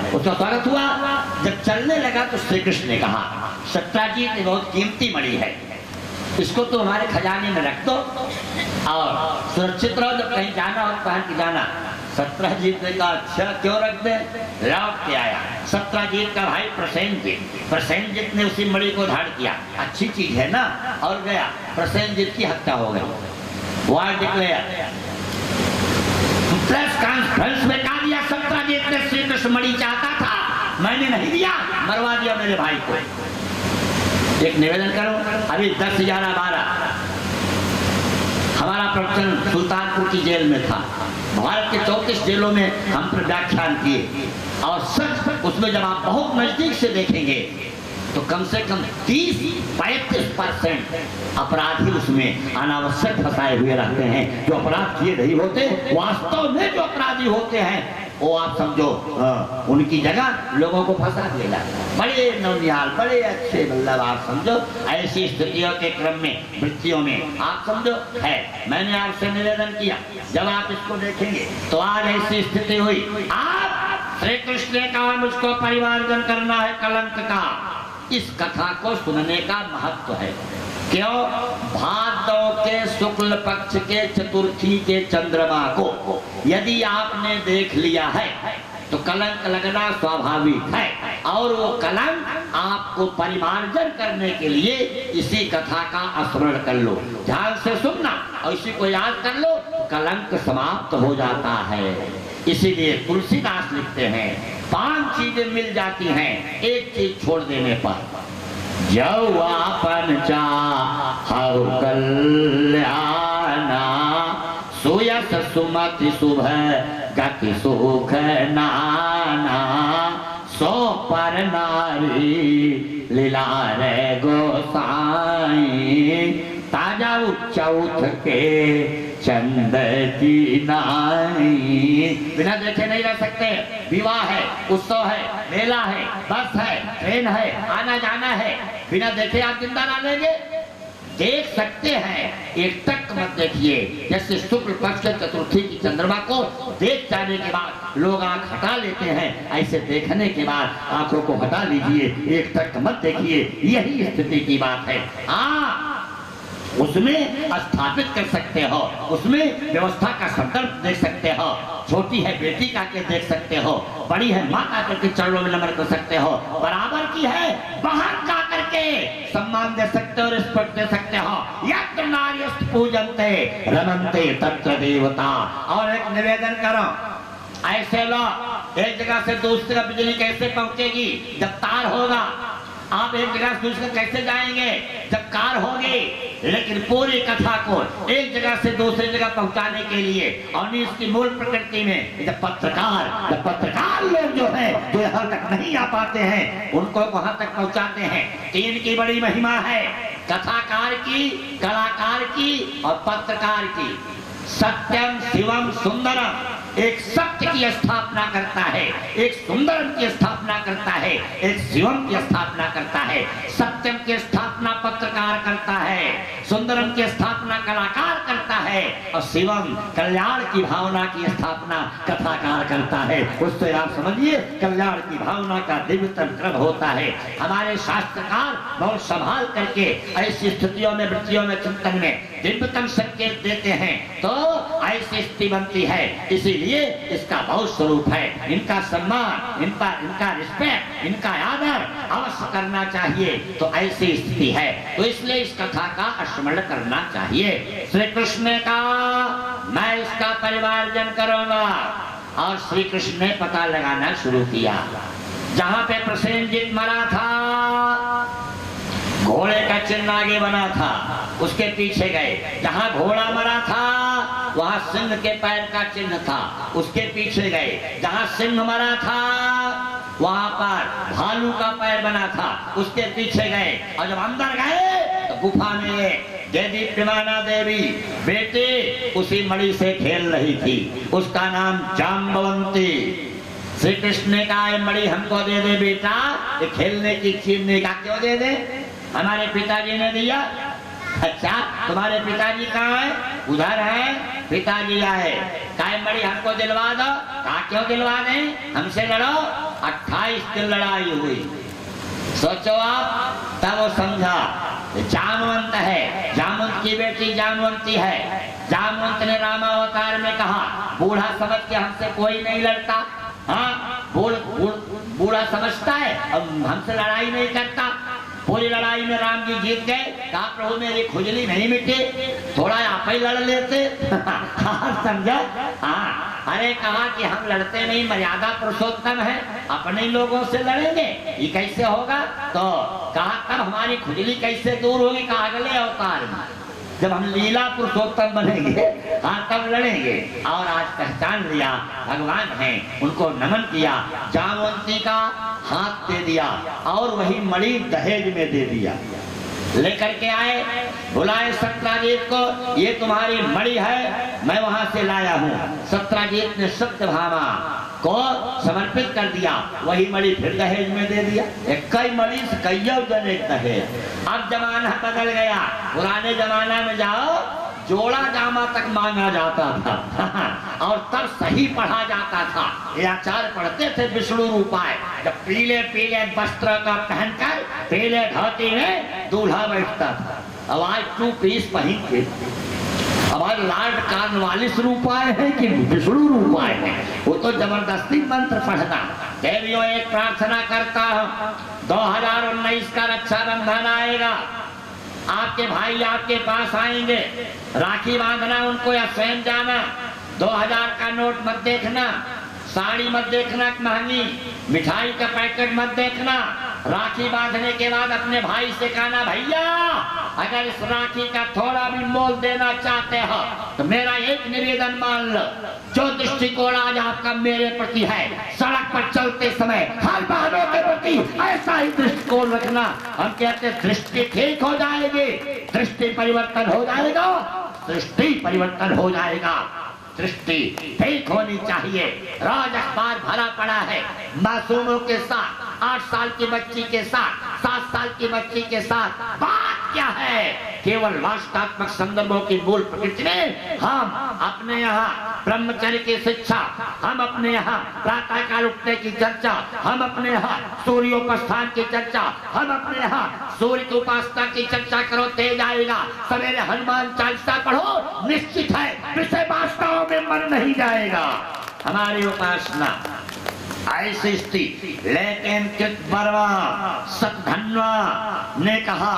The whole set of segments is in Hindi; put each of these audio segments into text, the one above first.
उसका स्वागत हुआ। जब चलने लगा तो श्री कृष्ण ने कहा, सत्राजीत ये बहुत कीमती मणि है, इसको तो हमारे खजाने में रख दो और सुरक्षित रहो, जब कहीं जाना हो पहन के जाना। सत्राजीत ने कहा अच्छा क्यों रख दे। लौट के आया सत्राजीत का भाई प्रसेनजीत ने उसी मणि को धारण किया, अच्छी चीज है ना, और गया। प्रसेनजीत की हत्या हो गई। वार डिक्लेयर, प्रेस कॉन्फ्रेंस में कहा दिया सत्राजीत ने श्री कृष्ण मणि चाहता था, मैंने नहीं दिया, मरवा दिया मेरे भाई को। एक निवेदन करो, अभी 10/11/12 हमारा प्रवचन सुल्तानपुर की जेल में था। भारत के 34 जेलों में हम पर व्याख्यान किए और सच उसमें जब आप बहुत नजदीक से देखेंगे तो कम से कम 30-35% अपराधी उसमें अनावश्यक फंसाए हुए रहते हैं। जो अपराध किए नहीं होते, वास्तव में जो अपराधी होते हैं वो आप समझो उनकी जगह लोगों को फंसा दिया जाता है। बड़े नौनिहाल, बड़े अच्छे, मतलब आप समझो ऐसी स्थितियों के क्रम में, वृत्तियों में आप समझो है। मैंने आपसे निवेदन किया, जब आप इसको देखेंगे तो आज ऐसी स्थिति हुई। आप श्री कृष्ण ने कहा मुझको परिमार्जन करना है कलंक का। इस कथा को सुनने का महत्व है। क्यों? भाद्रव के शुक्ल पक्ष के चतुर्थी के चंद्रमा को यदि आपने देख लिया है तो कलंक लगना स्वाभाविक है, और वो कलंक आपको परिमार्जन करने के लिए इसी कथा का स्मरण कर लो, ध्यान से सुनना और इसी को याद कर लो, कलंक समाप्त हो जाता है। इसीलिए तुलसीदास लिखते हैं 5 चीजें मिल जाती हैं एक चीज छोड़ देने पर। जब आपन चाहु कल्याणा, सुयस सुमति शुभ गति सुख नाना, सो पर नारी लीला रे गोसाई, ताजा उच्चौथ के चंद की नाई। बिना देखे नहीं रह सकते। विवाह है, उत्सव है, मेला है, बस है, ट्रेन है, आना जाना है, बिना देखे आप जिंदा ना लेंगे। देख सकते हैं, एक तक मत देखिए। जैसे शुक्ल पक्ष के चतुर्थी की चंद्रमा को देख जाने के बाद लोग आंख हटा लेते हैं, ऐसे देखने के बाद आंखों को हटा लीजिए, एक तक मत देखिए। यही स्थिति की बात है। उसमें स्थापित कर सकते हो, उसमें व्यवस्था का संदर्भ देख सकते हो। छोटी है बेटी का के देख सकते हो, बड़ी है माँ का करके चरणों में नमन कर सकते हो, बराबर की है बहन का करके सम्मान दे सकते हो, रिस्पेक्ट दे सकते हो। यत्र नार्यस्त पूजन्ते रमन्ते तत्र देवता। और एक निवेदन करो, ऐसे लोग एक जगह से दूसरी जगह बिजली कैसे पहुंचेगी? जब तार होगा। आप एक जगह से दूसरी कैसे जाएंगे? जब कार होगी। लेकिन पूरी कथा को एक जगह से दूसरी जगह पहुंचाने के लिए और इसकी मूल प्रकृति में जब पत्रकार लोग जो है जो यहाँ तक नहीं आ पाते हैं, उनको वहां तक पहुंचाते हैं। 3 की बड़ी महिमा है, कथाकार की, कलाकार की और पत्रकार की। सत्यम शिवम सुंदरम, एक सत्य की स्थापना करता है, एक सुंदरम की स्थापना करता है, एक शिवम की स्थापना करता है। सत्यम की स्थापना पत्रकार करता है, सुंदरम की स्थापना कलाकार करता है और शिवम कल्याण की भावना की स्थापना कथाकार करता है। उससे आप समझिए कल्याण की भावना का दिव्यतम क्रम होता है। हमारे शास्त्रकार बहुत संभाल करके ऐसी स्थितियों में, वृत्तियों में, चिंतन में दिव्यतम संकेत देते हैं, तो ऐसी स्थिति बनती है। इसीलिए इसका बहुत स्वरूप है। इनका सम्मान, इनका रिस्पेक्ट, इनका आदर अवश्य करना चाहिए। तो ऐसी स्थिति है, तो इसलिए इस कथा का स्मरण करना चाहिए। श्री कृष्ण ने कहा मैं इसका परिमार्जन करूंगा, और श्री कृष्ण ने पता लगाना शुरू किया। जहां पे प्रसेनजीत मरा था, घोड़े का चिन्ह आगे बना था, उसके पीछे गए। जहां घोड़ा मरा था वहां सिंह के पैर का चिन्ह था, उसके पीछे गए। जहां सिंह मरा था वहां पर भालू का पैर बना था, उसके पीछे गए। और जब अंदर गए तो गुफा में देदीप्यमाना देवी बेटे उसी मणि से खेल रही थी, उसका नाम जाम्बवंती। श्री कृष्ण ने कहा मणि हमको दे दे बेटा, ये खेलने की चीज ने कहा क्यों दे दे? हमारे पिताजी ने दिया। अच्छा तुम्हारे पिताजी कहाँ है? उधर है। पिताजी आए, कहे मणि हमको दिलवा दो। कहा क्यों दिलवा दें, हमसे लड़ो। 28 दिन लड़ाई हुई। सोचो आप, तब वो समझा जामवंत है, जामवंत की बेटी जामवंती है। जामवंत ने रामावतार में कहा बूढ़ा समझ के हमसे कोई नहीं लड़ता। हाँ, बूढ़ा समझता है अब हमसे लड़ाई नहीं करता। पूरी लड़ाई में राम जी जीत गए। कहा प्रभु मेरी खुजली नहीं मिटी, थोड़ा आप ही लड़ लेते। समझा? हाँ, अरे कहा कि हम लड़ते नहीं, मर्यादा पुरुषोत्तम है, अपने लोगों से लड़ेंगे, ये कैसे होगा? तो कहा तब हमारी खुजली कैसे दूर होगी? कहा अगले अवतार में जब हम लीला पुरुषोत्तम बनेंगे, हाँ तब लड़ेंगे। और आज पहचान लिया भगवान है, उनको नमन किया, जामवंती का हाथ दे दिया और वही मणि दहेज में दे दिया। लेकर के आए, बुलाए सत्यजीत को, ये तुम्हारी मणि है, मैं वहां से लाया हूँ। सत्यजीत ने सत्यभामा को समर्पित कर दिया, वही मणि फिर दहेज में दे दिया। एक कई मणि से कई जन एक दहेज। अब जमाना बदल गया, पुराने जमाना में जाओ जोड़ा जामा तक मांगा जाता था और तब सही पढ़ा जाता था। ये आचार्य पढ़ते थे विष्णु रूपाय, जब पीले पीले वस्त्र का पहनकर पीले धोती में दूल्हा बैठता था। अब आज 2 पीस पहन के हमारे लॉर्ड कॉर्नवालिस रूपाय है कि विष्णु रूपाय है, वो तो जबरदस्ती मंत्र पढ़ना। देवियों एक प्रार्थना करता हूँ, 2019 का रक्षाबंधन आएगा, आपके भाई आपके पास आएंगे, राखी बांधना उनको या स्वयं जाना। 2000 का नोट मत देखना, साड़ी मत देखना महंगी, मिठाई का पैकेट मत देखना। राखी बांधने के बाद अपने भाई से कहना भैया अगर इस राखी का थोड़ा भी मोल देना चाहते हो तो मेरा एक निवेदन मान लो, जो दृष्टिकोण आज आपका मेरे प्रति है, सड़क पर चलते समय हर बहनों के प्रति ऐसा ही दृष्टिकोण रखना। हम कहते दृष्टि ठीक हो जाएगी, दृष्टि परिवर्तन हो जाएगा, दृष्टि परिवर्तन हो जाएगा, दृष्टि ठीक होनी चाहिए। रोज अखबार भरा पड़ा है मासूमों के साथ, 8 साल की बच्ची के साथ, 7 साल की बच्ची के साथ। बात क्या है? केवल वास्तवात्मक संदर्भों की मूल प्रकृति में हम अपने यहाँ ब्रह्मचर्य की शिक्षा, हम अपने यहाँ प्रातः काल उठने की चर्चा, हम अपने यहाँ सूर्योपासना की चर्चा, हम अपने यहाँ सूर्य की उपासना की चर्चा करो, तेज आएगा। सवेरे हनुमान चालीसा पढ़ो, निश्चित है विषय वास्तव में मन नहीं जाएगा। हमारी उपासना ऐसी स्थिति। लेकिन कृतवर्मा सतधन्वा ने कहा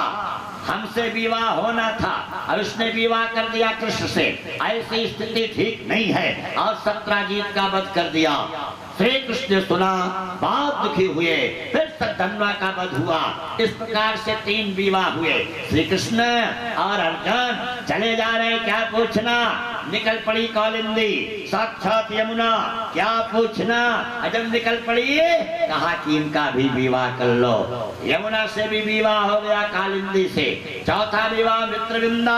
हमसे विवाह होना था और उसने विवाह कर दिया कृष्ण से, ऐसी स्थिति ठीक नहीं है और सत्यजीत का वध कर दिया। श्री कृष्ण ने सुना, बहुत दुखी हुए, फिर सतधन्वा का वध हुआ। इस प्रकार से 3 विवाह हुए। श्री कृष्ण और अर्जुन चले जा रहे, क्या पूछना? निकल पड़ी कालिंदी, साक्षात यमुना, क्या पूछना? जब निकल पड़ी कहा कि इनका भी विवाह कर लो। यमुना से भी विवाह हो गया, कालिंदी से। चौथा विवाह मित्रविंदा,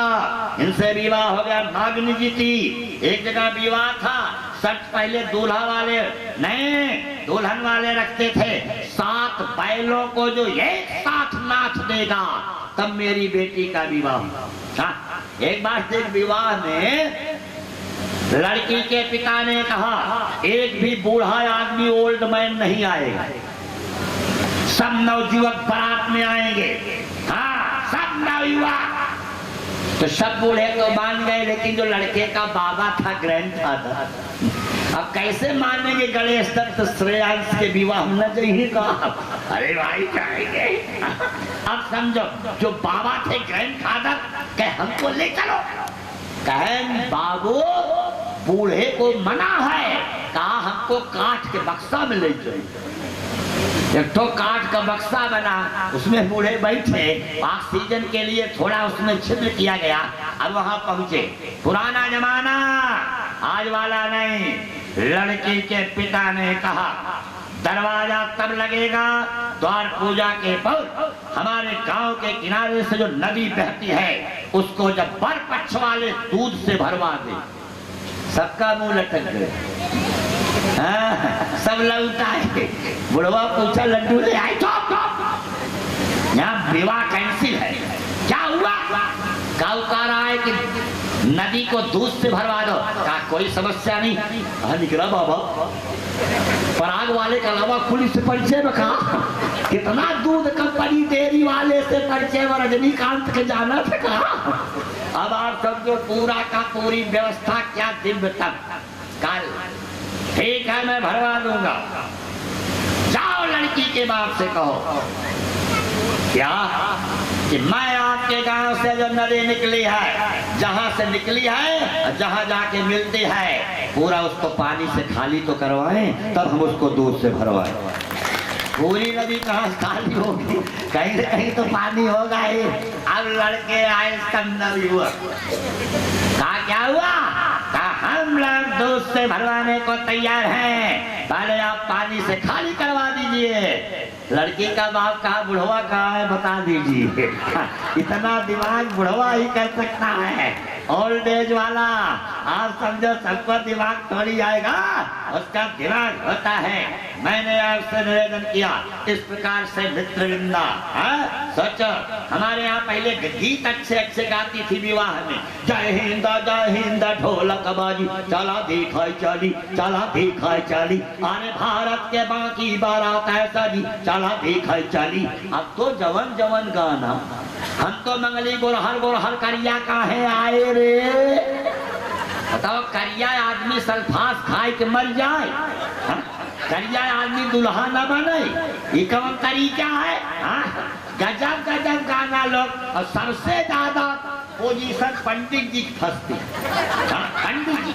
इनसे विवाह हो गया। नागिनी जी थी, एक जगह विवाह था, शर्त पहले दूल्हा वाले नहीं दुल्हन वाले रखते थे, 7 बैलों को जो एक साथ नाथ देगा तब मेरी बेटी का विवाह। एक बार से विवाह में लड़की के पिता ने कहा एक भी बूढ़ा आदमी ओल्ड मैन नहीं आएगा, सब नवयुवक बारात में आएंगे। हाँ, सब नवयुवक। तो सब बूढ़े तो मान गए, लेकिन जो लड़के का बाबा था, ग्रैंडफादर, अब कैसे मानेंगे? गणेश दत्त श्रेयांश के विवाह न जाइए कहा, अरे भाई जाएंगे। अब समझो, जो बाबा थे ग्रैंडफादर, कहे हमको ले चलो। कहे बाबू बूढ़े को मना है, कहा हमको काठ के बक्सा में ले जाइए। एक तो काठ का बक्सा बना, उसमें बूढ़े बैठे, ऑक्सीजन के लिए थोड़ा उसमें छिद्र किया गया। अब वहां पहुंचे, पुराना जमाना आज वाला नहीं। लड़की के पिता ने कहा दरवाजा तब लगेगा द्वार पूजा के बाद, हमारे गांव के किनारे से जो नदी बहती है उसको जब बर पक्ष वाले दूध से भरवा दे। सबका मुंह लटक गए, सब लौटाए। बुढ़वा पूछा लड्डू ले आए? यहाँ विवाह कैंसिल है, क्या हुआ? गाँव का रहा है कि नदी को दूध से भरवा दो। कहा कोई समस्या नहीं। कहा निकला बाबा पराग वाले के अलावा पुलिस से परिचय में कहा कितना दूध कंपनी डेयरी वाले से परिचय में रजनीकांत के जाना था। कहा अब आप समझो पूरा का पूरी व्यवस्था क्या दिव्य तक कल ठीक है मैं भरवा दूंगा। जाओ लड़की के बाप से कहो क्या कि मैं आपके गांव से जो नदी निकली है जहां से निकली है जहां जाके मिलती है पूरा उसको पानी से खाली तो करवाएं तब हम उसको दूध से भरवाएं। पूरी नदी कहाँ खाली होगी कहीं से कहीं तो पानी होगा ही। अब लड़के आए संदर्भ हुआ कहा क्या हुआ कहा हम लोग दूध से भरवाने को तैयार हैं पहले आप पानी से खाली करवा दीजिए। लड़की का बाप कहा बुढ़वा कहाँ है बता दीजिए। इतना दिमाग बुढ़वा ही कर सकता है ओल्ड एज वाला। आप समझो सबको दिमाग थोड़ी आएगा उसका दिमाग होता है। मैंने आपसे निवेदन किया इस प्रकार से मित्रवृंदा सोचो हमारे यहाँ पहले गीत अच्छे अच्छे गाती थी विवाह में जय हिंद ढोलक बाजी चला दिखाई चाली आने भारत के बाकी बारात ऐसा जी चला दिखाई चाली। अब तो जवन जवन गाना हम तो मंगली गोरहर करिया काहे आए रे। बताओ करिया आदमी सल्फास खाए के मर जाए करिया आदमी दुल्हा न बने ये कौन तरीका है। गजब गजब गाना लोग और सबसे ज्यादा पोजीशन पंडित जी फंसती। पंडित जी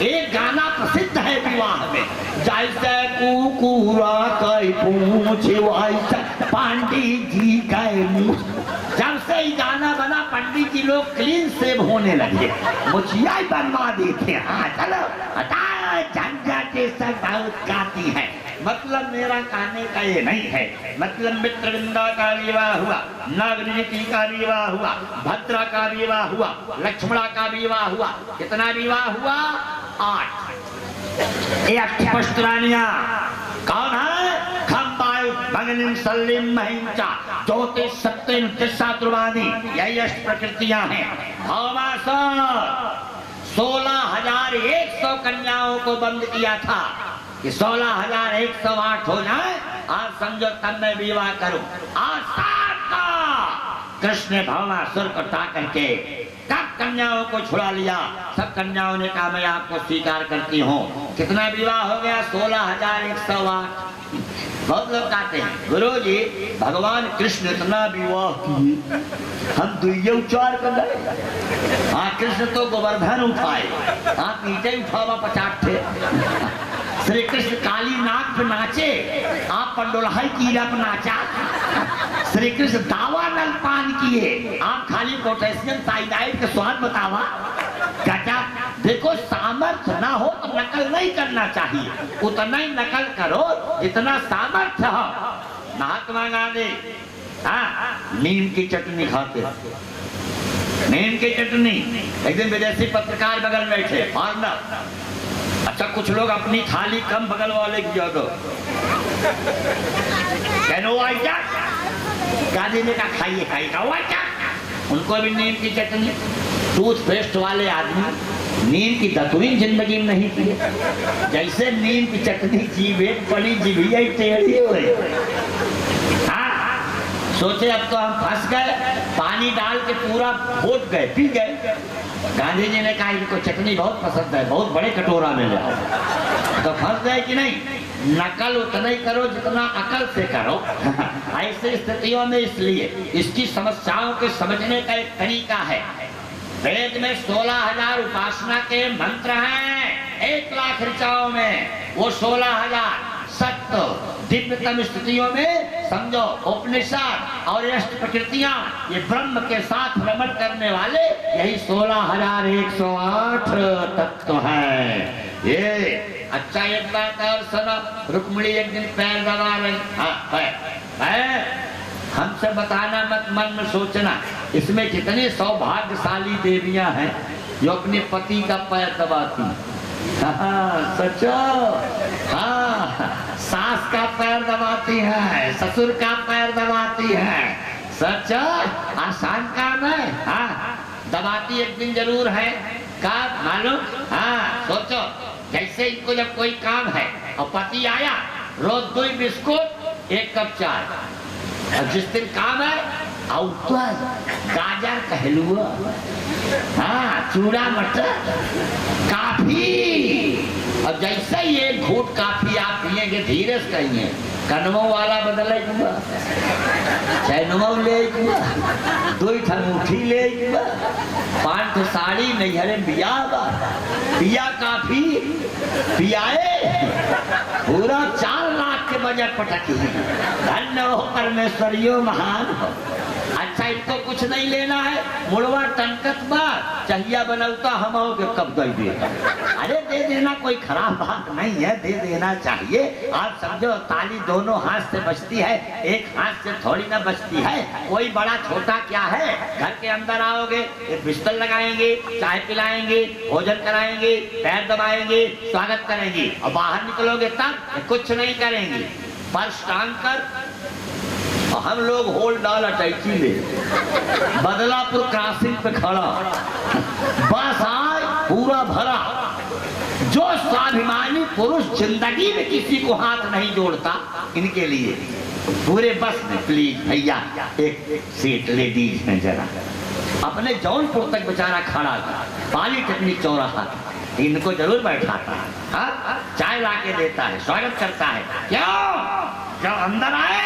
एक गाना प्रसिद्ध है विवाह में जैसे कुकुरा कई पूछ वैसे पंडित जी कई मुँह। जब से ही गाना बना पंडित जी लोग क्लीन सेव होने लगे मुछिया ही बनवा देते। हाँ चलो झंझट सब बहुत गाती है। मतलब मेरा कहने का ये नहीं है मतलब मित्रवृंदा का विवाह हुआ नागरिकी का विवाह हुआ भद्रा का विवाह हुआ लक्ष्मणा का विवाह हुआ। कितना विवाह हुआ 8। ये अष्टपुष्टरानियां कौन है खम्बायु भगनिम सलीम महिंचा ज्योतिष सत्यन दिशा ध्रुवानी यही अष्ट प्रकृतियां हैं। 16,100 कन्याओं को बंद किया था कि 16,108 हो जाए आज समझो तब मैं विवाह करूं। आज कृष्ण ने भवनासुर को उठा करके सब कन्याओं को छुड़ा लिया। सब कन्याओं ने कहा मैं आपको स्वीकार करती हूँ। कितना विवाह हो गया 16,108। बहुत लोग कहते हैं गुरु जी भगवान कृष्ण इतना विवाह किए हम दुइये उच्चार कर रहे। हाँ कृष्ण तो गोवर्धन उठाए आप नीचे उठावा 50 थे। श्री कृष्ण काली नाग पे नाचे आप पंडोलाई कीड़ा पे नाचा। श्री कृष्ण दावा नल पान किए आप खाली पोटेशियम साइनाइड का स्वाद बतावा। गजब देखो सामर्थ्य ना हो तो नकल नहीं करना चाहिए उतना ही नकल करो जितना सामर्थ्य हो। महात्मा गांधी नीम की चटनी खाते नीम की चटनी। एक दिन विदेशी पत्रकार बगल में बैठे फॉरनर। अच्छा कुछ लोग अपनी थाली कम बगल वाले की ज्यादा गांधी ने कहा खाइए खाइए उनको भी नीम की चटनी। टूथपेस्ट वाले आदमी नीम की दतुईन जिंदगी में नहीं की जैसे नीम की चटनी जीवे पड़ी जीभिया टेढ़ी हुई। सोचे अब तो हम फंस गए पानी डाल के पूरा घोट गए पी गए। गांधी जी ने कहा इनको चटनी बहुत पसंद है बहुत बड़े कटोरा में ले आओ। तो फंस गए कि नहीं। नकल उतना ही करो जितना अकल से करो। ऐसे स्थितियों में इसलिए इसकी समस्याओं को समझने का एक तरीका है। वेद में 16,000 उपासना के मंत्र हैं 1 लाख ऋचाओं में वो 16,000 सत्य दिव्यतम स्थितियों में समझो उपनिषद और अष्ट प्रकृतियां ये ब्रह्म के साथ रमण करने वाले यही 16,108 तत्व है ये। अच्छा एक बात और सुनो रुक्मिणी एक दिन पैर दबा रही हमसे बताना मत मन में सोचना इसमें कितनी सौभाग्यशाली देवियां हैं जो अपने पति का पैर दबाती। सचो सास का पैर दबाती है ससुर का पैर दबाती है। सच आसान काम है। दबाती एक दिन जरूर है। का मालूम? हाँ सोचो, जैसे इनको जब कोई काम है और पति आया, रोज 2 बिस्कुट 1 कप चाय, और जिस दिन काम है गाजर का हलवा, हाँ चूड़ा मटर, काफी। और जैसे ही 1 घूंट काफी आप पिएंगे, धीरे से कहिए कनवों वाला बदले चैनवों ले 2 ठंगूठी ले 5 साड़ी नैहरे बिया पिया काफी पियाए, पूरा 4 लाख के बजट पटकी। धन्य हो परमेश्वरियो महान हो। अच्छा इनको कुछ नहीं लेना है, मुड़वा टनकत बार चाहिए बनौता हम हो के कब दे देगा। अरे दे देना कोई खराब बात नहीं है, दे देना चाहिए। आप समझो ताली दोनों हाथ से बजती है, एक हाथ से थोड़ी ना बजती है। कोई बड़ा छोटा क्या है, घर के अंदर आओगे, एक बिस्तर लगाएंगे, चाय पिलाएंगे, भोजन कराएंगे, पैर दबाएंगे, स्वागत करेंगे, और बाहर निकलोगे तब कुछ नहीं करेंगे। पर्स टांग कर हम लोग होल डाल अटैची में बदलापुर क्रॉसिंग पे खड़ा, बस आए पूरा भरा। जो स्वाभिमानी पुरुष जिंदगी में किसी को हाथ नहीं जोड़ता, इनके लिए पूरे बस में प्लीज भैया एक सीट लेडीज में जरा। अपने जौनपुर तक बेचारा खड़ा था, पॉलिटेक्निक चौराहा, इनको जरूर बैठाता है, हाँ चाय ला के देता है, स्वागत करता है। क्यों? जब अंदर आए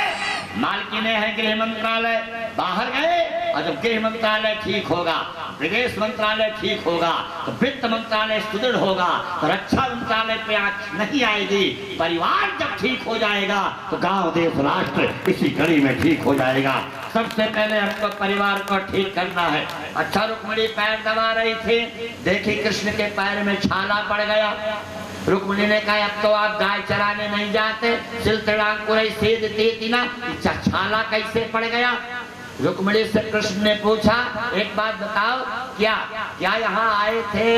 मालकिने है गृह मंत्रालय, बाहर गए, और जब गृह मंत्रालय ठीक होगा, विदेश मंत्रालय ठीक होगा, तो वित्त मंत्रालय सुदृढ़ होगा, तो रक्षा मंत्रालय पे आंच नहीं आएगी। परिवार जब ठीक हो जाएगा तो गांव देश राष्ट्र इसी कड़ी में ठीक हो जाएगा। सबसे पहले हमको परिवार को ठीक करना है। अच्छा रुक्मिणी पैर दबा रही थी, देखी कृष्ण के पैर में छाला पड़ गया। रुक्मिणी ने कहा अब तो आप गाय चराने नहीं जाते, छाला कैसे पड़ गया? रुक्मिणी से कृष्ण ने पूछा, एक बात बताओ, क्या क्या यहाँ आए थे?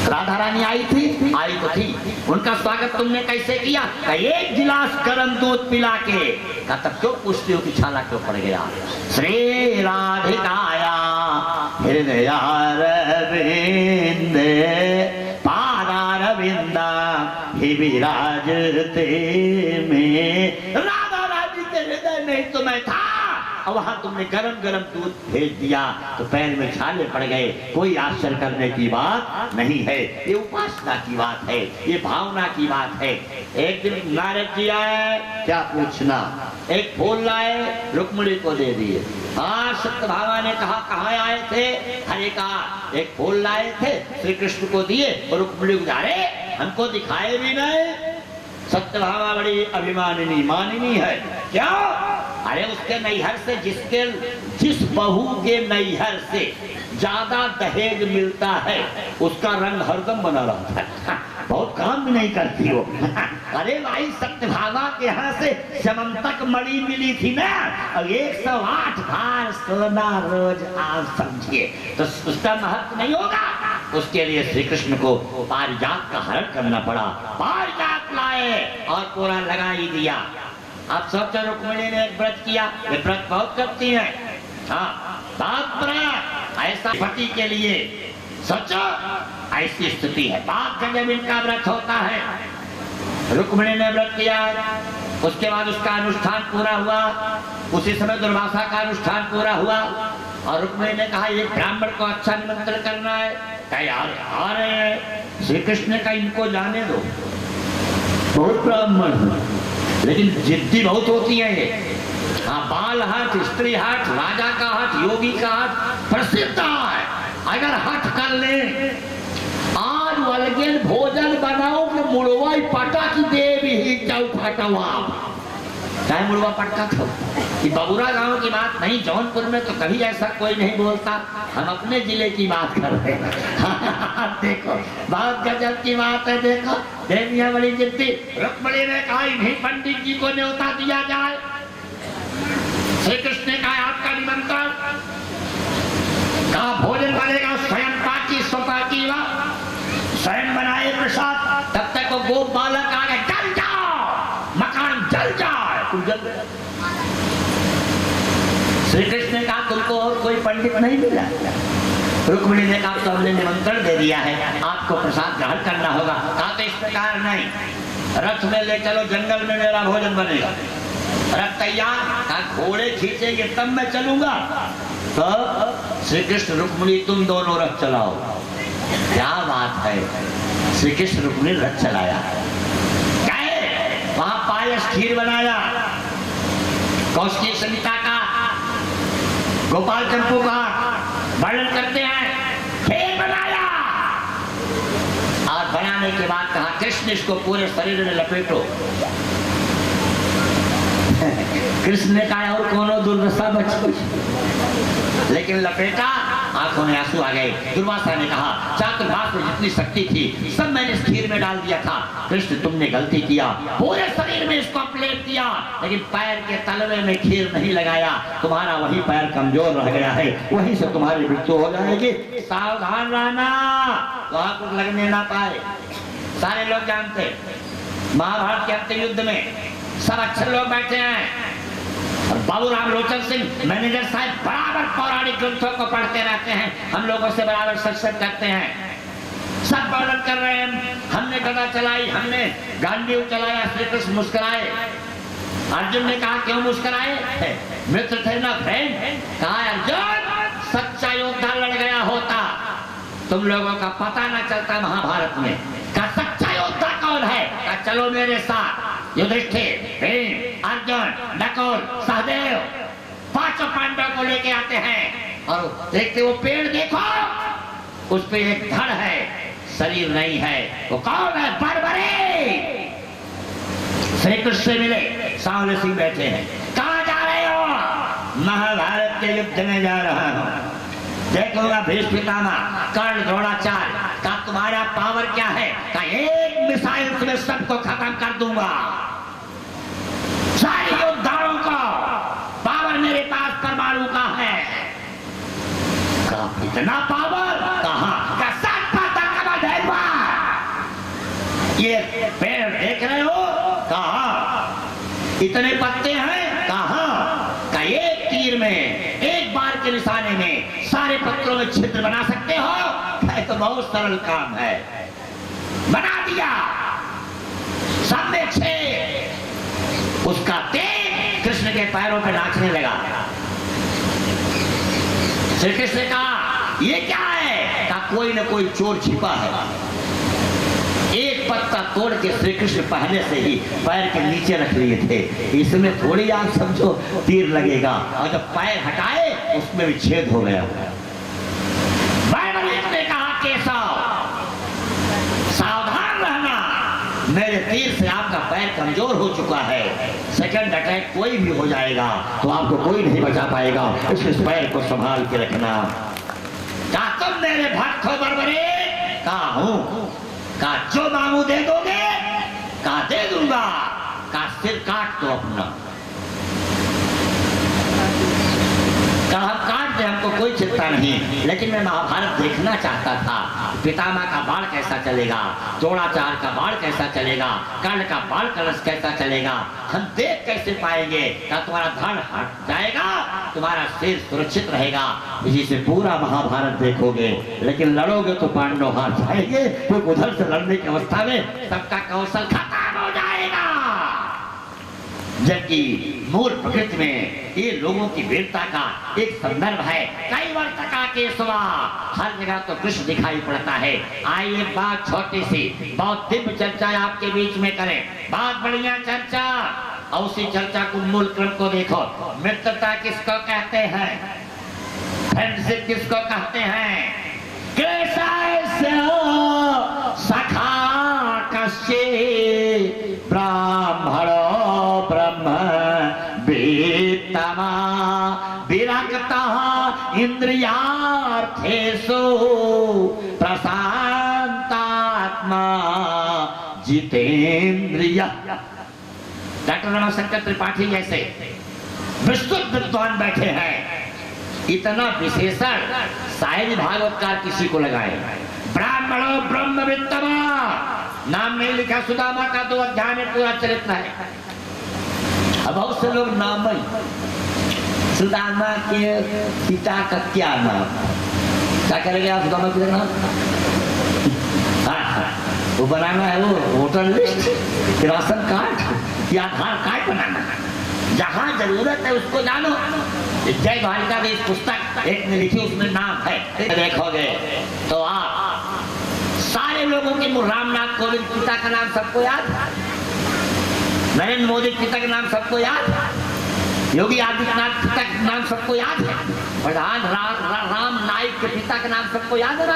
राधा रानी आई थी? आई तो थी, उनका स्वागत तुमने कैसे किया? 1 गिलास गर्म दूध पिला के। कहा तब क्यों पूछती हो कि छाला क्यों पड़ गया? श्री राधिकाया हृदयारविंद पादारविंदा ही विराजते में। राधा रानी के हृदय में तो मैं था, और वहां तुमने गरम गरम दूध भेज दिया तो पैर में छाले पड़ गए। कोई आश्चर्य करने की बात नहीं है, ये उपासना की बात है, ये भावना की बात है। एक दिन नारद जी आए, क्या पूछना, एक फूल लाए, रुक्मिणी को दे दिए। हाँ सत्यभामा ने कहा कहाँ आए थे? हरे कहा एक फूल लाए थे, श्री कृष्ण को दिए, और रुक्मिणी को अरे हमको दिखाए भी नहीं। सत्यभामा बड़ी अभिमानिनी मानिनी है। क्या? अरे उसके नैहर से जिस बहू के नैहर से ज्यादा दहेज मिलता है उसका रंग हरदम बना रहता है, बहुत काम भी नहीं करती हो। अरे भाई सत्यभामा के यहाँ से समंतक मणि मिली थी ना, और 108 भार सोना रोज, आप समझिए तो उसका महत्व नहीं होगा। उसके लिए श्री कृष्ण को पारिजात का हरण करना पड़ा। पारिजात लाए और पूरा लगा ही दिया। आप सोचो रुक्मिणी ने एक व्रत किया, ये व्रत बहुत करती है, हाँ बात व्रत ऐसा पति के लिए सोचो, ऐसी स्थिति है। 5 जगह इनका व्रत होता है। रुक्मिणी ने व्रत किया, उसके बाद उसका अनुष्ठान पूरा हुआ, उसी समय दुर्वासा का अनुष्ठान पूरा हुआ, और रुक्मिणी ने कहा एक ब्राह्मण को अच्छा निमंत्रण करना है। क्या यार आ रहे हैं? श्री कृष्ण का इनको जाने दो, बहुत ब्राह्मण लेकिन जिद्दी बहुत होती है ये। हाँ बाल हट, स्त्री हट, राजा का हट, योगी का हट प्रसिद्ध है। अगर हट कर ले, आज वलगेन भोजन बनाओ कि मुड़वाई पटा की देवी ही जाऊ फटवा, चाहे मुड़वा पटका खाओ। कि बबुरा गांव की बात नहीं, जौनपुर में तो कभी ऐसा कोई नहीं बोलता, हम अपने जिले की बात कर रहे हैं। देखो बहुत गजब की बात है। देखो देवियां बड़ी जिद्दी। रुक्मिणी ने कहा इन्हीं पंडित जी को न्योता दिया जाए। श्री कृष्ण ने कहा आपका निमंत्रण, कहा भोजन बनेगा स्वयं पाकी स्वपाकी वा, स्वयं बनाए प्रसाद। तब तक वो गोप बालक आ गए, जल जाओ, मकान जल जाए। श्री कृष्ण ने कहा तुमको और कोई पंडित नहीं मिला? रुक्मिणी ने कहा तो हमने निमंत्रण दे दिया है, आपको प्रसाद ग्रहण करना होगा। कहा तो इस प्रकार नहीं, रथ में ले चलो, जंगल में मेरा भोजन बनेगा। रथ तैयार, कहा घोड़े खींचेंगे तब मैं चलूंगा। तो श्री कृष्ण रुक्मिणी तुम दोनों रथ चलाओ। क्या बात है, श्री कृष्ण रुक्मिणी रथ चलाया, वहां पायस खीर बनाया, कौशिकी संहिता का गोपाल चंपू का वर्णन करते हैं, खीर बनाया और बनाने के बाद कहा कृष्ण इसको पूरे शरीर में लपेटो। कृष्ण ने कहा और कोनो दुर्दशा बच गई, लेकिन लपेटा, आंखों में आंसू आ गए। दुर्वासा ने कहा चातुर्मास में जितनी शक्ति थी सब मैंने इस खीर में डाल दिया था। कृष्ण तुमने गलती किया, पूरे शरीर में इसको अपलेट किया, लेकिन पैर के तलवे में खीर नहीं लगाया। तुम्हारा वही पैर कमजोर रह गया है, वहीं से तुम्हारी मृत्यु हो जाएगी। सावधान रहना, वहां कुछ लगने ना पाए। सारे लोग जानते महाभारत के अंतिम युद्ध में सब अच्छे लोग बैठे हैं और बाबू राम लोचन सिंह मैनेजर साहब बराबर पौराणिक ग्रंथों को पढ़ते रहते हैं, हम लोगों से बराबर सत्संग करते हैं। सब वर्णन कर रहे हैं, हमने गदा चलाई, हमने गांडीव चलाया। श्री कृष्ण मुस्कुराए। अर्जुन ने कहा क्यों मुस्कुराए? मित्र थे ना फ्रेंड। कहा अर्जुन सच्चा योद्धा लड़ गया होता, तुम लोगों का पता ना चलता महाभारत में। का सच्चा योद्धा कौन है? का चलो मेरे साथ। युधिष्ठिर, भीम, अर्जुन, नकुल, सहदेव, पांचों पांडवों को लेके आते हैं और देखते वो पेड़ देखो, उस पे एक धड़ है, शरीर नहीं है। वो कौन है? बर्बरी। श्री कृष्ण से मिले, सांवले सिंह बैठे हैं। कहां जा रहे हो? महाभारत के युद्ध में जा रहा हूं, देखूंगा भीष्म पितामह, कर्ण, द्रोणाचार्य। का तुम्हारा पावर क्या है? का एक मिसाइल तुम्हें सबको खत्म कर दूंगा, सारे योद्धाओं को। पावर मेरे पास परमाणु का है। का इतना पावर? कहां? का सात पाता का देखवा, ये पेड़ देख रहे हो? कहां? इतने पत्ते हैं? कहां? का एक तीर में, एक बार के निशाने में सारे पत्रों में छिद्र बना सकते हो? तो बहुत सरल काम है, बना दिया। सामने छेद, उसका तेज कृष्ण के पैरों पर नाचने लगा। श्री कृष्ण ने कहा ये क्या है? का कोई न कोई चोर छिपा है। एक पत्ता तोड़ के श्री कृष्ण पहले से ही पैर के नीचे रख लिए थे, इसमें थोड़ी आप समझो तीर लगेगा, और जब पैर हटाए उसमें भी छेद हो गया। ने कहा केशव सावधान रहना, मेरे तीर से आपका पैर कमजोर हो चुका है, सेकंड अटैक कोई भी हो जाएगा तो आपको कोई नहीं बचा पाएगा, इसलिए इस पैर को संभाल के रखना। क्या तुम मेरे भक्त हो बर्बरी? कहा हूं। का जो मांगू दे दोगे? का दे दूंगा। का सिर काट दो अपना। हम काट दे, हमको कोई चिंता नहीं, लेकिन मैं महाभारत देखना चाहता था। पितामह का बाण कैसा चलेगा, द्रोणाचार्य का बाण कैसा चलेगा, कर्ण का बाण कलश कैसा चलेगा, हम देख कैसे पाएंगे? क्या तुम्हारा धड़ हट जाएगा, तुम्हारा सिर सुरक्षित रहेगा, इसी से पूरा महाभारत देखोगे, लेकिन लड़ोगे तो पांडव हार जाएंगे, क्योंकि उधर से लड़ने की अवस्था में सबका कौशल खत्म हो जाएगा। जबकि मूल प्रकृति में ये लोगों की वीरता का एक संदर्भ है। कई वर्तका केशवा, हर जगह तो कृष्ण दिखाई पड़ता है। आइए बात छोटी सी, बहुत दिव्य चर्चा आपके बीच में करें, बहुत बढ़िया चर्चा। और उसी चर्चा को मूल क्रम को देखो। मित्रता किसको कहते हैं? फ्रेंडशिप किसको कहते हैं? सखा कश्चित् ब्राह्मणो ब्रह्म वेत्तमा विरक्तः इंद्रियार्थेषु प्रशांतात्मा जितेंद्रिय। डॉक्टर रमाशंकर त्रिपाठी जैसे विस्तृत विद्वान बैठे हैं, इतना विशेषण शायद भागवतकार किसी को लगाए। ब्राह्मणो ब्रह्मवित्तमा नाम नहीं लिखा, सुदामा का 2 अध्याय में पूरा चरित्र है। अब बहुत से लोग नाम सुदामा के पिता का क्या नाम? क्या करेंगे आप सुदामा पिता का नाम? हाँ, वो बनाना है वो वोटर लिस्ट, राशन कार्ड या आधार कार्ड बनाना। जहाँ जरूरत है उसको जानो। जय बालिका की पुस्तक एक ने लिखी, उसमें नाम है, देखोगे तो आप सारे लोगों के रामनाथ कोविंद पिता का नाम सबको याद, नरेंद्र मोदी पिता का नाम सबको याद, योगी आदित्यनाथ पिता का नाम सबको याद है, प्रधान राम नाईक के पिता का नाम सबको याद है।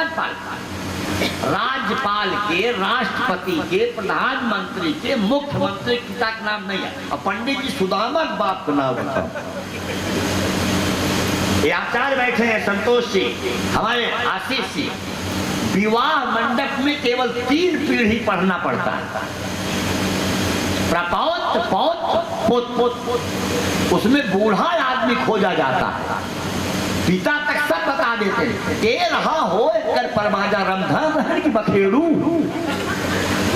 राज्यपाल के, राष्ट्रपति के, प्रधानमंत्री के, मुख्यमंत्री पिता का नाम नहीं है। और पंडित जी सुदामा बाप का नाम रखा। ये आचार्य बैठे हैं संतोष जी, हमारे आशीष जी। विवाह मंडप में केवल 3 पीढ़ी पढ़ना पड़ता है, प्रपौत्र, पौत्र, पोत पोत। उसमें बूढ़ा आदमी खोजा जाता है, पिता तक सब बता देते हैं। के रहा हो कर परमाजा रमधन की बखेड़ू,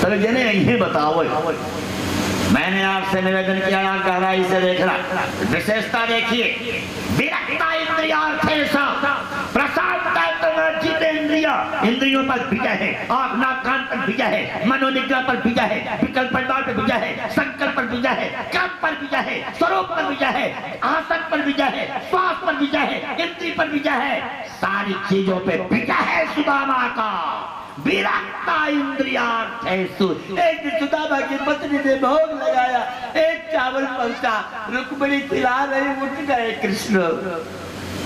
तो जने यही बताओ। मैंने आपसे निवेदन किया, आप गहराई से देखना। विशेषता देखिए, विरक्ता इंद्रियार्थेषु प्रसादता जितेंद्रिय, इंद्रियों पर विजय है, आँख नाक कान पर विजय है, मनोनिग्रह पर विजय है, विकल्प परिवार पर विजय है, संकल्प पर विजय है, कर्म पर विजय है, स्वरूप पर विजय है, आसन पर विजय है, श्वास पर विजय है, इंद्रिय पर विजय है, सारी चीजों पे विजय है सुदामा का। विरक्ता इंद्रियार्थेषु। एक सुदामा की पत्नी ने भोग लगाया, एक चावल पहुंचा, रुक्मिणी खिला रही, उठ गए कृष्ण।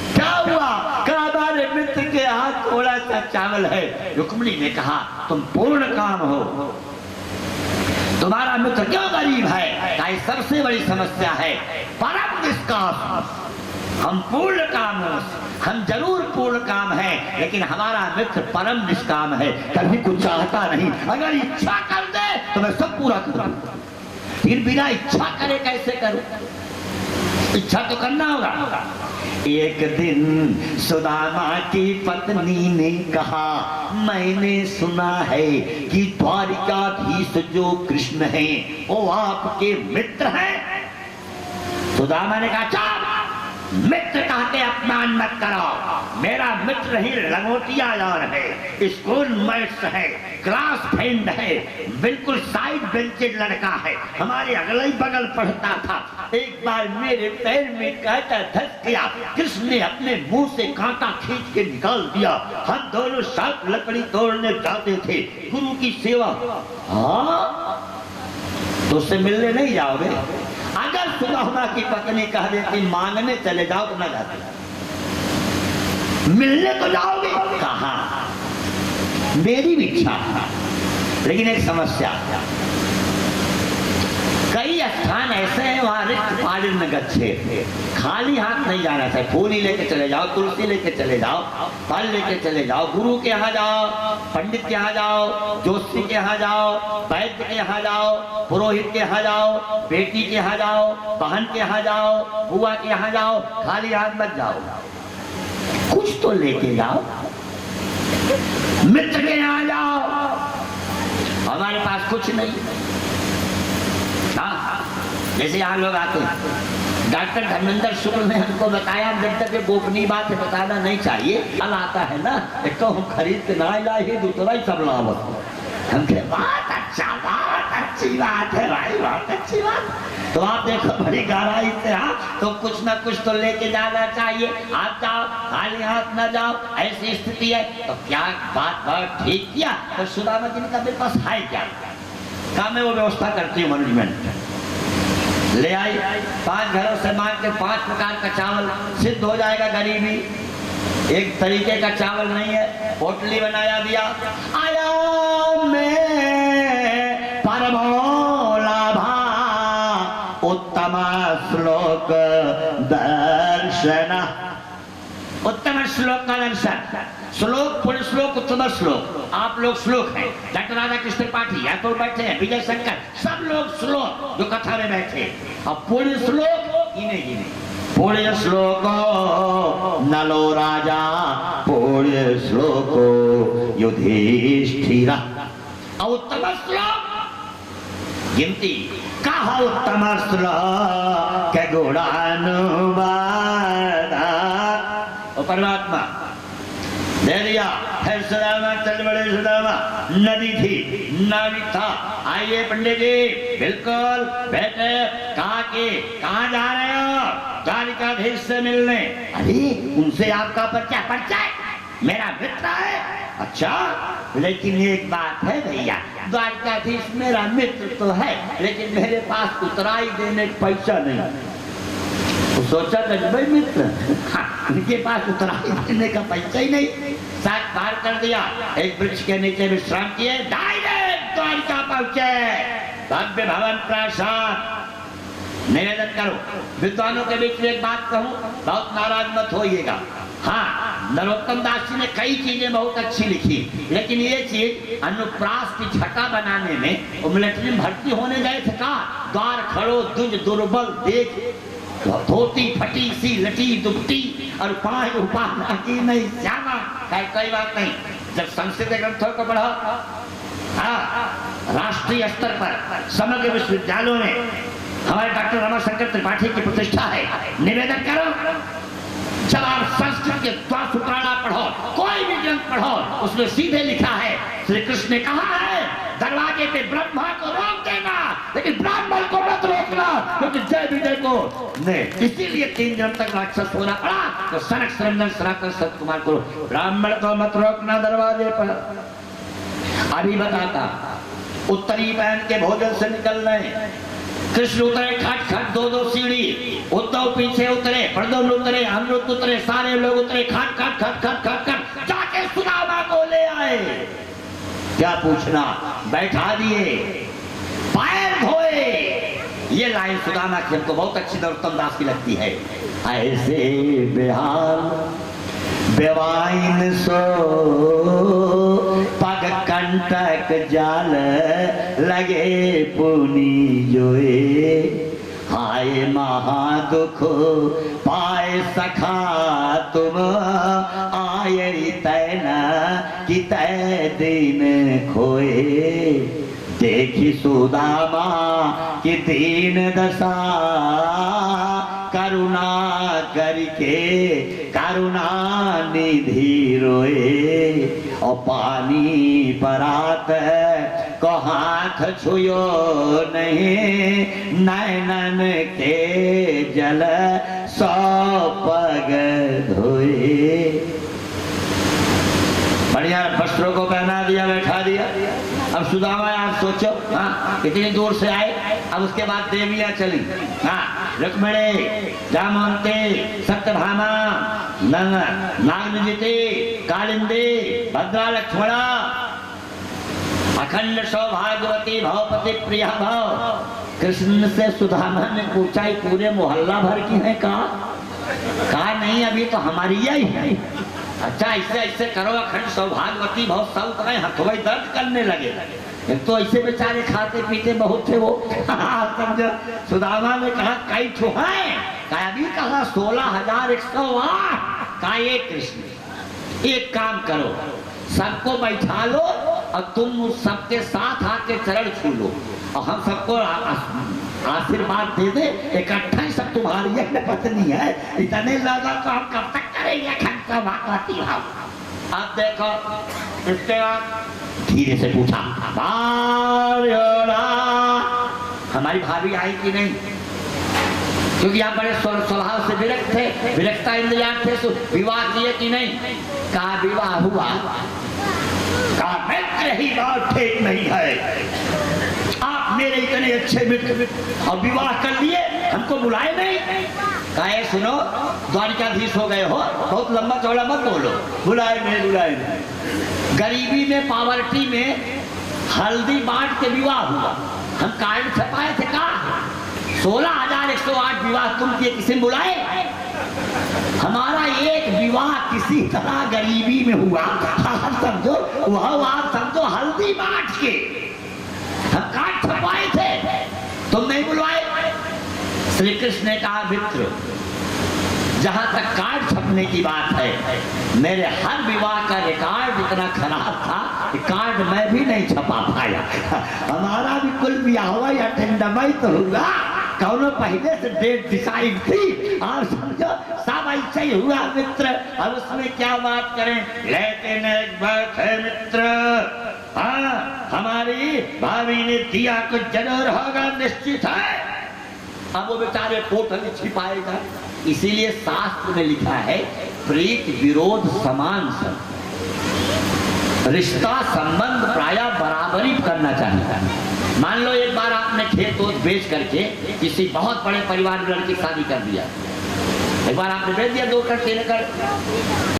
क्या हुआ? कहा हमारे मित्र के हाथ थोड़ा सा चावल है। रुक्मिणी ने कहा तुम पूर्ण काम हो, तुम्हारा मित्र क्यों गरीब है? कहा सबसे बड़ी समस्या है परम निष्काम। हम पूर्ण काम, हम जरूर पूर्ण काम है, लेकिन हमारा मित्र परम निष्काम है, कभी कुछ चाहता नहीं। अगर इच्छा कर दे तो मैं सब पूरा करूं, फिर बिना इच्छा करे कैसे करूं? इच्छा तो करना होगा। एक दिन सुदामा की पत्नी ने कहा, मैंने सुना है कि द्वारिकाधीश जो कृष्ण है वो आपके मित्र हैं। सुदामा ने कहा चाप, मित्र कहते अपमान मत करो। मेरा मित्र ही लंगोटिया यार है, स्कूल मेट्स है, क्लास फ्रेंड है, बिल्कुल साइड बेंचेज लड़का है, हमारे अगले ही बगल पढ़ता था। एक बार मेरे पैर में कांटा धस गया, कृष्ण ने अपने मुंह से कांटा खींच के निकाल दिया। हम दोनों साथ लकड़ी तोड़ने जाते थे, गुरु की सेवा। हाँ, तो उससे मिलने नहीं जाओगे? अगर सुदामा की पत्नी कह देती मांगने चले जाओ तो ना जाते, मिलने तो जाओगे। कहा मेरी भी इच्छा, लेकिन एक समस्या, कई स्थान ऐसे हैं वहां रिक्त पालिन में गच्छे, खाली हाथ नहीं जाना चाहिए। फूल ही लेके चले जाओ, तुलसी लेके चले जाओ, फल लेके चले जाओ, गुरु के यहाँ जाओ, पंडित के यहाँ जाओ, जोशी के यहाँ जाओ, वैद्य के यहाँ जाओ, पुरोहित के यहाँ जाओ, बेटी के यहाँ जाओ, बहन के यहाँ जाओ, बुआ के यहाँ जाओ, खाली हाथ मत जाओ, कुछ तो लेके जाओ। मित्र के यहाँ जाओ, हमारे पास कुछ नहीं। जैसे यहाँ लोग आते हैं, डॉक्टर धर्मेंद्र शुक्ल ने हमको बताया, जब तक ये गोपनीय बात है बताना नहीं चाहिए। कल आता है ना, एक तो हम खरीद के ना लाए ही, दूसरा ही सब लाभ। हम कहे बात अच्छा, बात अच्छी बात है भाई, बात अच्छी बात। तो आप देखो बड़ी गहराई से, हाँ तो कुछ ना कुछ तो लेके जाना चाहिए। आप जाओ खाली हाथ ना जाओ, ऐसी स्थिति है। तो क्या बात बहुत ठीक किया। तो सुदामा जी ने कहा मेरे पास है क्या काम है, वो व्यवस्था करती है मैनेजमेंट। ले आई 5 घरों से मांग के 5 प्रकार का चावल, सिद्ध हो जाएगा गरीबी। एक तरीके का चावल नहीं है, पोटली बनाया दिया। आया में परमोलाभा उत्तम श्लोक दर्शन, उत्तम श्लोक का दर्शन। श्लोक, पूर्ण श्लोक, उत्तम श्लोक। आप लोग श्लोक हैं, डॉक्टर राधा कृष्ण त्रिपाठी या तो बैठे हैं, विजय शंकर, सब लोग श्लोक जो कथा में बैठे। अब पूर्ण श्लोक इन्हें गिने, पूर्ण श्लोको नलो राजा, पूर्ण श्लोको युधिष्ठिर। उत्तम श्लोक गिनती कहा, उत्तम श्लोक के गुणानुवाद परमात्मा दे दिया। फिर सुदामा चल बड़े, सुदामा नदी थी, नाविक था। आइए पंडित जी, बिल्कुल बैठे। कहाँ जा रहे हो? द्वारिकाधीश से मिलने। अरे उनसे आपका परिचय? मेरा मित्र है। अच्छा, लेकिन एक बात है भैया, द्वारिकाधीश मेरा मित्र तो है, लेकिन मेरे पास उतराई देने का पैसा नहीं। तो सोचा भाई मित्र, हाँ, उनके पास उतराई देने का पैसा ही नहीं। साथ पार कर दिया, एक वृक्ष के नीचे विश्राम किए, डायरेक्ट द्वारिका पहुंचे। भव्य भवन प्रासाद। निवेदन करो, विद्वानों के बीच में एक बात कहूं, बहुत नाराज मत होइएगा। हाँ, नरोत्तम दास जी ने कई चीजें बहुत अच्छी लिखी, लेकिन ये चीज अनुप्रास की छटा बनाने में, वो मिलिट्री में भर्ती होने गए थे का, द्वार खड़ो दुज दुर्बल देख, धोती फटी सी लटी दुपटी और पाए उपाना की नहीं जाना। कोई बात नहीं, जब संस्कृत ग्रंथों को पढ़ो, राष्ट्रीय स्तर पर समग्र विश्वविद्यालयों में हमारे डॉक्टर रमाशंकर त्रिपाठी की प्रतिष्ठा है। निवेदन करो, जब आप संस्कृत के द्वार सुत्राणा पढ़ो, कोई भी ग्रंथ पढ़ो, उसमें सीधे लिखा है, श्री कृष्ण ने कहा है दरवाजे पे ब्रह्मा को रोक देना, लेकिन ब्राह्मण को मत रोकना, क्योंकि जय विजय को नहीं। इसीलिए 3 दिन तक राक्षस होना पड़ा। तो सनक सनंदन सनातन सत कुमार को ब्राह्मण को मत रोकना दरवाजे पर। अभी बताता, उत्तरी पहन के भोजन से निकल रहे, कृष्ण उतरे खट खट 2-2 सीढ़ी, उद्धव पीछे उतरे, प्रद्युम्न उतरे, अनिरुद्ध उतरे, सारे लोग उतरे, खट खट खट खट खट खट जाके सुदामा को ले आए। क्या पूछना, बैठा दिए, पैर धोए। ये लाइन सुदामा की हमको बहुत अच्छी नरोत्तम दास की लगती है। ऐसे बेहाल बेवाइन सो पग कंटक जाल लगे पुनी जोए, हाय महादुख पाए सखा तुम आये तैना कि तै दिन खोए। देखी सुदामा कि दीन दशा करुणा करके करुणा निधि रोए, और पानी परात को हाथ छुयो नहीं, नैनन के जल सौ पग धोए। बढ़िया वस्त्रों को पहना दिया, बैठा दिया। अब सुदामा आप सोचो, हाँ, कितनी दूर से आए। अब उसके बाद देवियां चली, हाँ, रुक्मिणी, जामवंती, सत्यभामा, नागनिजिति, कालिंदी, भद्रा, लक्ष्मणा, अखंड सौभाग्यवती, भवपति प्रिया भव। कृष्ण से सुदामा ने पूछा, पूरे मोहल्ला भर की है कहा नहीं, अभी तो हमारी ही है। अच्छा, ऐसे ऐसे करो, अखंड सौभाग्यवती भव, सब तरह हथोई दर्द करने लगे। एक तो ऐसे बेचारे खाते पीते बहुत थे वो। समझो, सुदामा ने कहा कई ठो है, अभी कहा 16,108। कहा ये कृष्ण, एक काम करो, सबको बैठा लो और तुम सबके साथ आके चरण छू लो, और हम सबको आशीर्वाद दे दे, इकट्ठा ही सब तुम्हारी एक पत्नी है। इतने ज्यादा तो हम कब तक करेंगे खंडा भागवती भाव। अब देखो, इसके बाद धीरे से पूछा, हमारी भाभी आई कि नहीं, क्योंकि आप बड़े स्वभाव से विरक्त थे, विरक्ता इंद्रियां थे, तो विवाह किए कि नहीं। कहा विवाह हुआ। कहा मित्र ही बात ठीक नहीं है, आप मेरे इतने अच्छे मित्र और विवाह कर लिए, हमको बुलाए नहीं। कहा सुनो, द्वारिकाधीश हो गए हो, बहुत लंबा चौड़ा मत बोलो, बुलाए नहीं। गरीबी में, पावर्टी में हल्दी बांट के विवाह हुआ, हम कार्ड छपाए थे। कहा 16,108 विवाह तुम किए, किसी ने बुलाए? हमारा एक विवाह किसी तरह गरीबी में हुआ, आप समझो, वह आप समझो हल्दी बांट के, हम कार्ड छपाए थे, तुम नहीं बुलवाए। श्री कृष्ण ने कहा मित्र, जहां तक कार्ड छपने की बात है, मेरे हर विवाह का रिकॉर्ड इतना खराब था कि कार्ड मैं भी नहीं छपा पाया। हमारा भी कुल विवाह अटेंडमई तो हुआ, कौनो पहले से डेट डिसाइड थी और समझो सब ऐसे ही हुआ मित्र। अब उसमें क्या बात करें, लेकिन एक बात है मित्र, हाँ हमारी भाभी ने दिया कुछ जरूर होगा, निश्चित है। अब वो बेचारे पोटल छिपाएगा, इसीलिए शास्त्र में लिखा है प्रीत विरोध समान सब, रिश्ता संबंध प्राय बराबरी करना चाहिए। मान लो एक बार आपने खेत वोत बेच करके किसी बहुत बड़े परिवार में लड़की शादी कर दिया, एक बार आपने बेच दिया 2 एकड़ 3 एकड़,